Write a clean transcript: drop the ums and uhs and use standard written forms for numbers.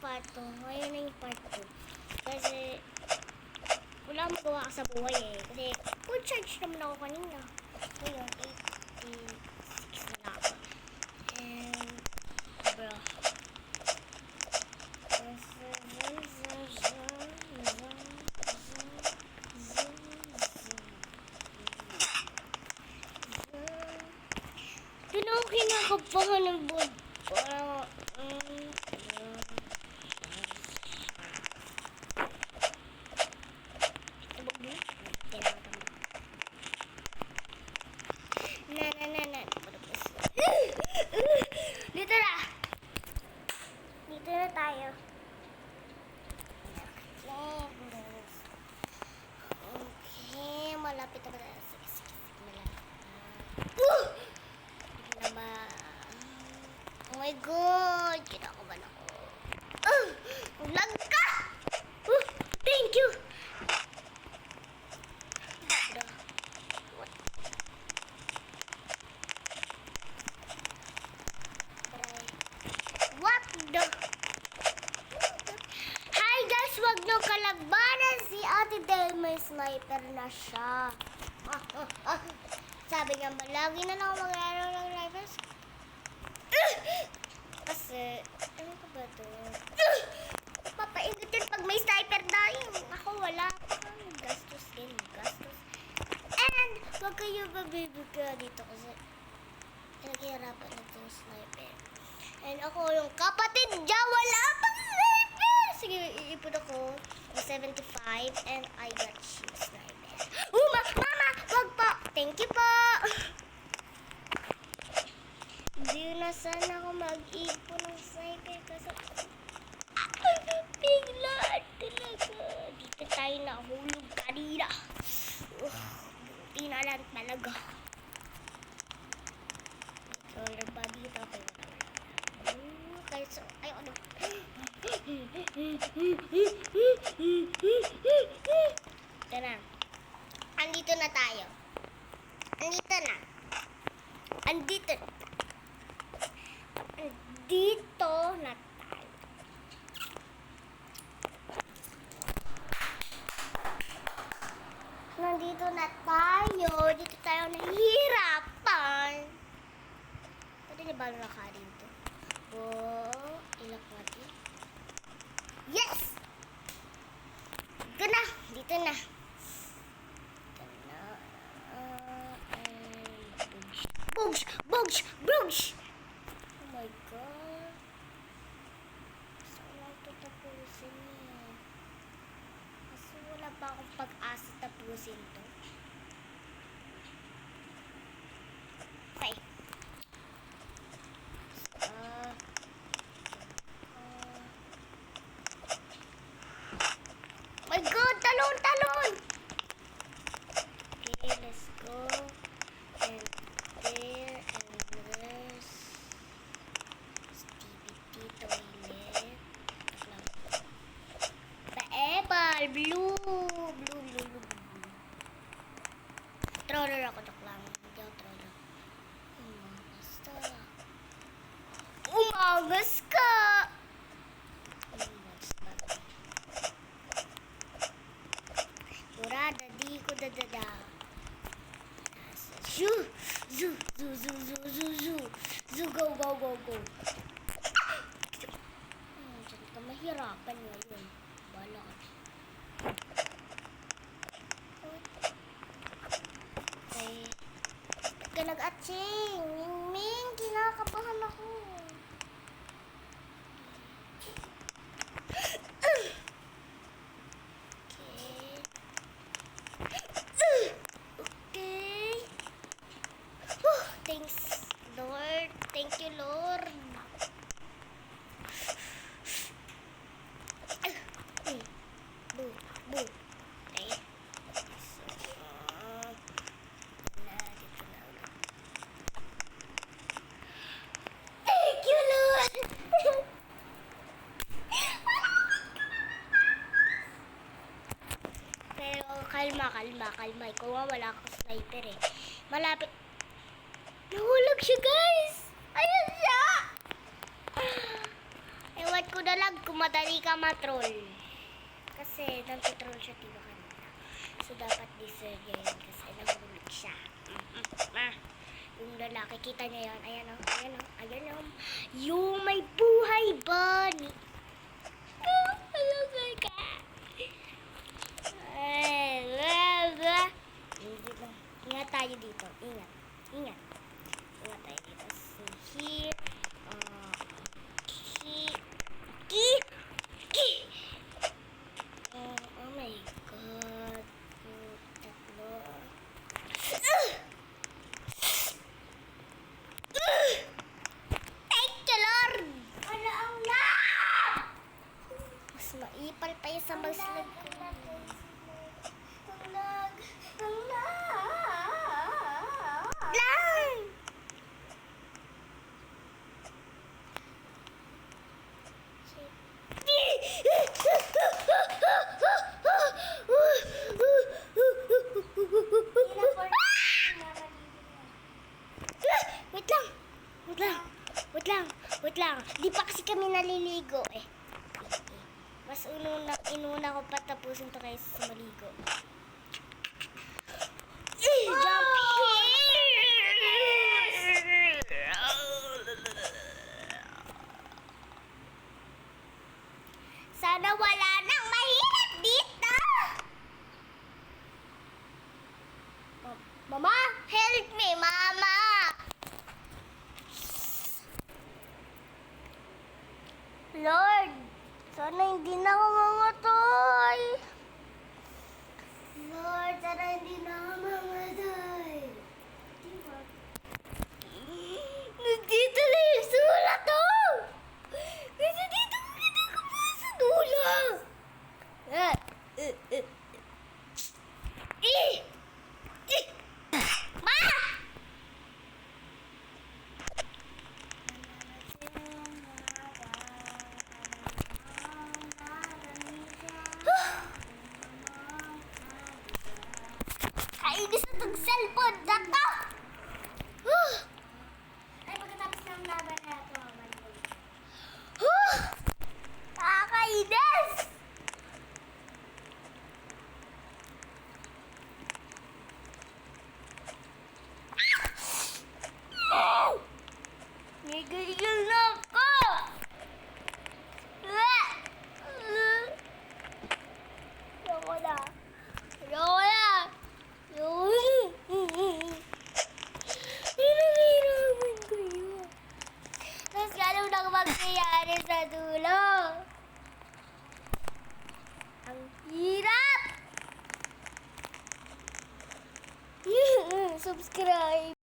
part 2. Ngayon na yung part 2. Kasi, wala akong magawa ka sa buhay eh. Kasi, full charge naman ako kanina. Ngayon, 86 na lang ako. And, bro. Kinakabahan ng board. Parang, Dito na! Dito na tayo. Okay, malapit na ba tayo? Sige, malapit na ba? Oh my God! Kinakabahan ako. Lag ka! Thank you! What the? Hi guys! Wag nyo kalabanan si Ate Del. May sniper na siya. Sabi nga ba, lagi na lang ako maglaro ng rifles? Kasi, ano ko ba ito? Papaindutin pag may sniper dying. Ako wala pa. Gastos din. Gastos. And, wag kayo babibigay dito kasi naghihirapan na yung sniper. And ako yung kapatid niya, wala pa sniper! Sige, iipon ako ng 75 and I got you sniper. Mama! Wag po! Thank you po! Hindi na sana ako mag-ipon ng sniper kasi biglaan talaga. Dito tayo nahulog kanina. Buti na lang talaga. So, ba dito ako okay, so, ay, ano? Ito na. Andito na tayo. Andito na. Andito na tayo. Nandito na tayo. Dito tayo nahihirapan. Pwede na ba naka dito? Ilak natin. Yes! Dito na. Dito na. Bugs! Bugs! Bugs! Oh my God. Saan lang ito tapusin niya? Kasi wala pa akong pag-asa tapusin ito. Okay. My God! Talon! Talon! Okay, let's go. And there and there's Tito toilet. Paebal! Blue! Blue. Troller ako, tok lang. Hindi ako troller. Umagas ka! Kurada, di ko dadada. Zoo! Zoo! Zoo! Zoo! Zoo! Zoo! Zoo! Zoo! Go! Go! Go! Go! Diyan ka mahirapan ngayon. Bala ka. Okay. Ba't ka nag-atching? Ming! Kinakabahan ako. Thanks, Lord. Thank you, Lord. Boo. Okay. So, dito na ulit. Thank you, Lord. Pero, kalma. Ikaw wala kang sniper eh. Malapit. Nahulog siya, guys! Ayan siya! Ewan ko na dalag kung madali ka matroll. Kasi nang-troll siya diba kanina. So dapat deserve niya yun kasi nahulog siya. Yung lalaki, kita niya yun. Ayan o, ayan o, ayan o. Yung may buhay bunny. Halagay ka. Ingat tayo dito. Ingat. Ingat. Ingat tayo dito. So here. Oh my God. Tatlo. Thank you, Lord. Wala ang lag. Mas maipal pa yung sa magslag ko. Ang lag. Ang lag. Lang. Wait lang. Wait lang. Wait lang. Wait lang. Di pa kasi kami naliligo eh. Mas inuna ko pa tapusin to kaysa sa maligo. Jump here! Sana wala nang mahirap dito! Mama, help me, Mama! Lord, sana hindi na ako mamatay. Lord, sana hindi na ako mamatay. Nandito na yung sulat to! Kasi dito ko kinakapa sa dula. Ma! Kainis na itong cellphone na to! Ay, pagkatapos ng laban na ito, nakakainis! Nigigil na ako! Ayoko na. Ayoko na. Hinahirapan ko yun. Tapos gano'n nang mangyayari sa dulo. Ang hirap! Subscribe!